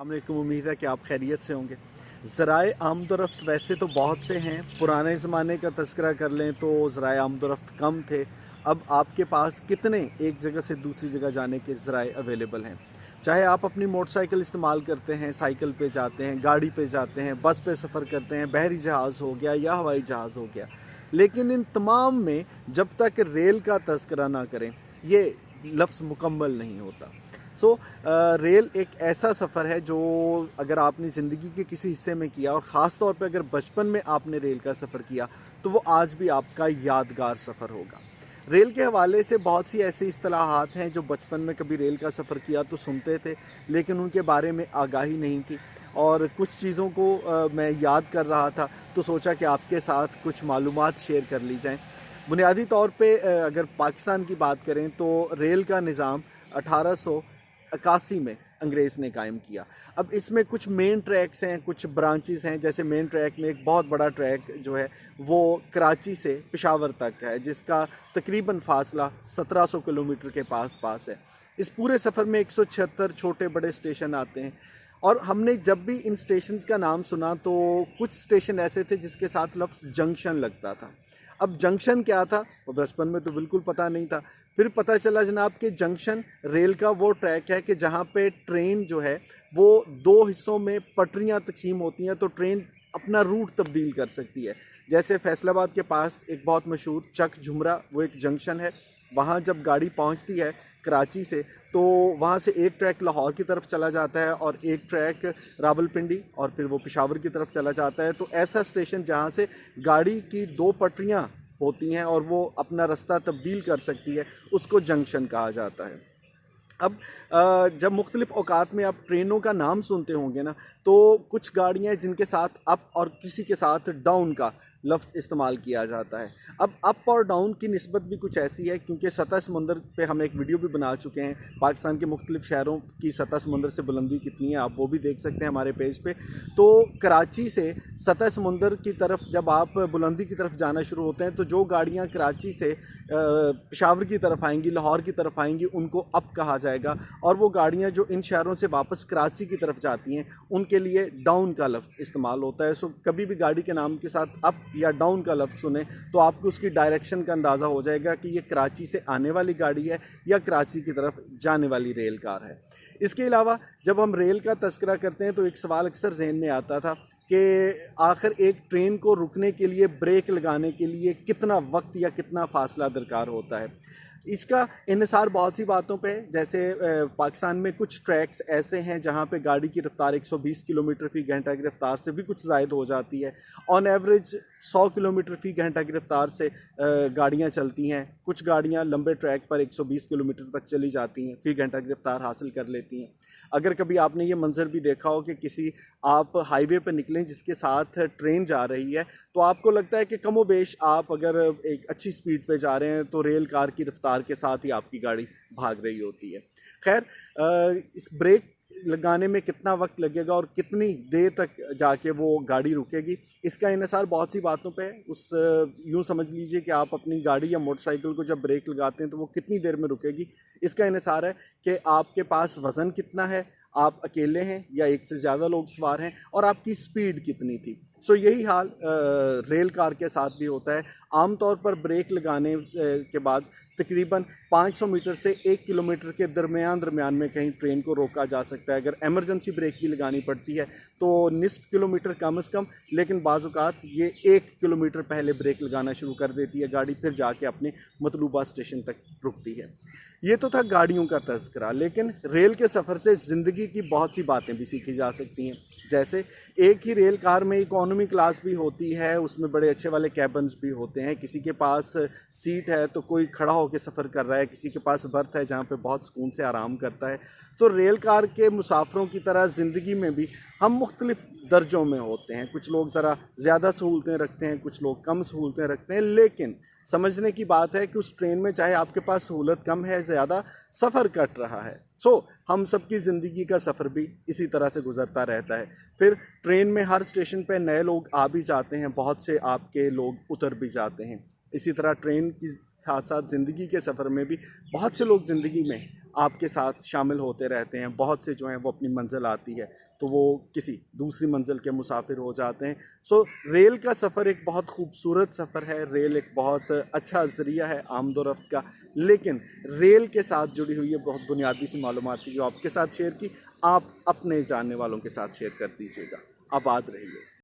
अस्सलामुअलैकुम, उम्मीद है कि आप खैरियत से होंगे। ज़राए आमदोरफ़्त वैसे तो बहुत से हैं। पुराने ज़माने का तज़किरा कर लें तो ज़राए आमदोरफ़्त कम थे। अब आपके पास कितने एक जगह से दूसरी जगह जाने के ज़राए अवेलेबल हैं। चाहे आप अपनी मोटरसाइकिल इस्तेमाल करते हैं, साइकिल पे जाते हैं, गाड़ी पे जाते हैं, बस पे सफ़र करते हैं, बहरी जहाज़ हो गया या हवाई जहाज़ हो गया। लेकिन इन तमाम में जब तक रेल का तज़किरा ना करें, ये लफ्ज़ मुकम्मल नहीं होता। रेल एक ऐसा सफ़र है जो अगर आपने ज़िंदगी के किसी हिस्से में किया और ख़ास तौर पे अगर बचपन में आपने रेल का सफ़र किया तो वो आज भी आपका यादगार सफ़र होगा। रेल के हवाले से बहुत सी ऐसी इस्तिलाहात हैं जो बचपन में कभी रेल का सफ़र किया तो सुनते थे, लेकिन उनके बारे में आगाही नहीं थी। और कुछ चीज़ों को मैं याद कर रहा था तो सोचा कि आपके साथ कुछ मालूमात शेयर कर ली जाएँ। बुनियादी तौर पे अगर पाकिस्तान की बात करें तो रेल का निज़ाम 1881 में अंग्रेज़ ने कायम किया। अब इसमें कुछ मेन ट्रैक्स हैं, कुछ ब्रांचेस हैं। जैसे मेन ट्रैक में एक बहुत बड़ा ट्रैक जो है वो कराची से पेशावर तक है, जिसका तकरीबन फ़ासला 1700 किलोमीटर के पास है। इस पूरे सफ़र में 176 छोटे बड़े स्टेशन आते हैं। और हमने जब भी इन स्टेशंस का नाम सुना तो कुछ स्टेशन ऐसे थे जिसके साथ लफ्ज़ जंक्शन लगता था। अब जंक्शन क्या था वो बचपन में तो बिल्कुल पता नहीं था। फिर पता चला जनाब कि जंक्शन रेल का वो ट्रैक है कि जहाँ पे ट्रेन जो है वो दो हिस्सों में पटरियाँ तकसीम होती हैं, तो ट्रेन अपना रूट तब्दील कर सकती है। जैसे फैसलाबाद के पास एक बहुत मशहूर चक झुमरा, वो एक जंक्शन है। वहाँ जब गाड़ी पहुँचती है कराची से तो वहाँ से एक ट्रैक लाहौर की तरफ चला जाता है और एक ट्रैक रावलपिंडी और फिर वो पेशावर की तरफ चला जाता है। तो ऐसा स्टेशन जहाँ से गाड़ी की दो पटरियाँ होती हैं और वो अपना रास्ता तब्दील कर सकती है, उसको जंक्शन कहा जाता है। अब जब मुख्तलिफ़ औकात में आप ट्रेनों का नाम सुनते होंगे ना, तो कुछ गाड़ियाँ हैं जिनके साथ अप और किसी के साथ डाउन का लफ्ज़ इस्तेमाल किया जाता है। अब अप और डाउन की निस्बत भी कुछ ऐसी है क्योंकि सतह समुंदर पे हम एक वीडियो भी बना चुके हैं। पाकिस्तान के मुख्तलिफ़ शहरों की सतह समुंदर से बुलंदी कितनी है, आप वो भी देख सकते हैं हमारे पेज पे। तो कराची से सतह समुंदर की तरफ जब आप बुलंदी की तरफ जाना शुरू होते हैं तो जो गाड़ियाँ कराची से पेशावर की तरफ आएंगी, लाहौर की तरफ आएंगी, उनको अप कहा जाएगा। और वो गाड़ियाँ जो इन शहरों से वापस कराची की तरफ जाती हैं उनके लिए डाउन का लफ्ज़ इस्तेमाल होता है। कभी भी गाड़ी के नाम के साथ अप या डाउन का लफ्ज़ सुने तो आपको उसकी डायरेक्शन का अंदाज़ा हो जाएगा कि ये कराची से आने वाली गाड़ी है या कराची की तरफ जाने वाली रेल कार है। इसके अलावा जब हम रेल का तज़किरा करते हैं तो एक सवाल अक्सर जहन में आता था कि आखिर एक ट्रेन को रुकने के लिए, ब्रेक लगाने के लिए कितना वक्त या कितना फ़ासला दरकार होता है। इसका इन्हिसार बहुत सी बातों पे है। जैसे पाकिस्तान में कुछ ट्रैक्स ऐसे हैं जहाँ पे गाड़ी की रफ़्तार 120 किलोमीटर फ़ी घंटा की रफ़्तार से भी कुछ ज़ायद हो जाती है। ऑन एवरेज 100 किलोमीटर फ़ी घंटा की रफ़्तार से गाड़ियाँ चलती हैं। कुछ गाड़ियाँ लंबे ट्रैक पर 120 किलोमीटर तक चली जाती हैं, फ़ी घंटा की रफ़्तार हासिल कर लेती हैं। अगर कभी आपने ये मंज़र भी देखा हो कि किसी आप हाईवे पर निकलें जिसके साथ ट्रेन जा रही है, तो आपको लगता है कि कमोबेश आप अगर एक अच्छी स्पीड पे जा रहे हैं तो रेल कार की रफ्तार के साथ ही आपकी गाड़ी भाग रही होती है। खैर, इस ब्रेक लगाने में कितना वक्त लगेगा और कितनी देर तक जाके वो गाड़ी रुकेगी, इसका इन्हिसार बहुत सी बातों पे है। यूँ समझ लीजिए कि आप अपनी गाड़ी या मोटरसाइकिल को जब ब्रेक लगाते हैं तो वो कितनी देर में रुकेगी, इसका इन्हिसार है कि आपके पास वज़न कितना है, आप अकेले हैं या एक से ज़्यादा लोग सवार हैं, और आपकी स्पीड कितनी थी। यही हाल रेल कार के साथ भी होता है। आम तौर पर ब्रेक लगाने के बाद तकरीबन 500 मीटर से 1 किलोमीटर के दरमियान में कहीं ट्रेन को रोका जा सकता है। अगर एमरजेंसी ब्रेक भी लगानी पड़ती है तो निस्फ किलोमीटर कम से कम, लेकिन बाज़ औक़ात ये 1 किलोमीटर पहले ब्रेक लगाना शुरू कर देती है गाड़ी, फिर जाके अपने मतलूबा स्टेशन तक रुकती है। ये तो था गाड़ियों का तज़किरा, लेकिन रेल के सफ़र से ज़िंदगी की बहुत सी बातें भी सीखी जा सकती हैं। जैसे एक ही रेल कार में इकोनॉमी क्लास भी होती है, उसमें बड़े अच्छे वाले कैबिन्स भी होते हैं। किसी के पास सीट है तो कोई खड़ा होकर सफ़र कर रहा है, किसी के पास बर्थ है जहाँ पे बहुत सुकून से आराम करता है। तो रेल कार के मुसाफिरों की तरह ज़िंदगी में भी हम मुख्तलिफ़ दर्जों में होते हैं। कुछ लोग ज़रा ज़्यादा सहूलतें रखते हैं, कुछ लोग कम सहूलतें रखते हैं, लेकिन समझने की बात है कि उस ट्रेन में चाहे आपके पास सहूलत कम है, ज़्यादा, सफ़र कट रहा है। हम सबकी ज़िंदगी का सफ़र भी इसी तरह से गुज़रता रहता है। फिर ट्रेन में हर स्टेशन पे नए लोग आ भी जाते हैं, बहुत से आपके लोग उतर भी जाते हैं। इसी तरह ट्रेन की साथ साथ ज़िंदगी के सफ़र में भी बहुत से लोग ज़िंदगी में आपके साथ शामिल होते रहते हैं। बहुत से जो हैं वो अपनी मंजिल आती है तो वो किसी दूसरी मंजिल के मुसाफिर हो जाते हैं। सो रेल का सफ़र एक बहुत खूबसूरत सफ़र है, रेल एक बहुत अच्छा ज़रिया है आमदोरफ्त का। लेकिन रेल के साथ जुड़ी हुई ये बहुत बुनियादी सी मालूमात थी जो आपके साथ शेयर की। आप अपने जानने वालों के साथ शेयर कर दीजिएगा। आबाद रहिए।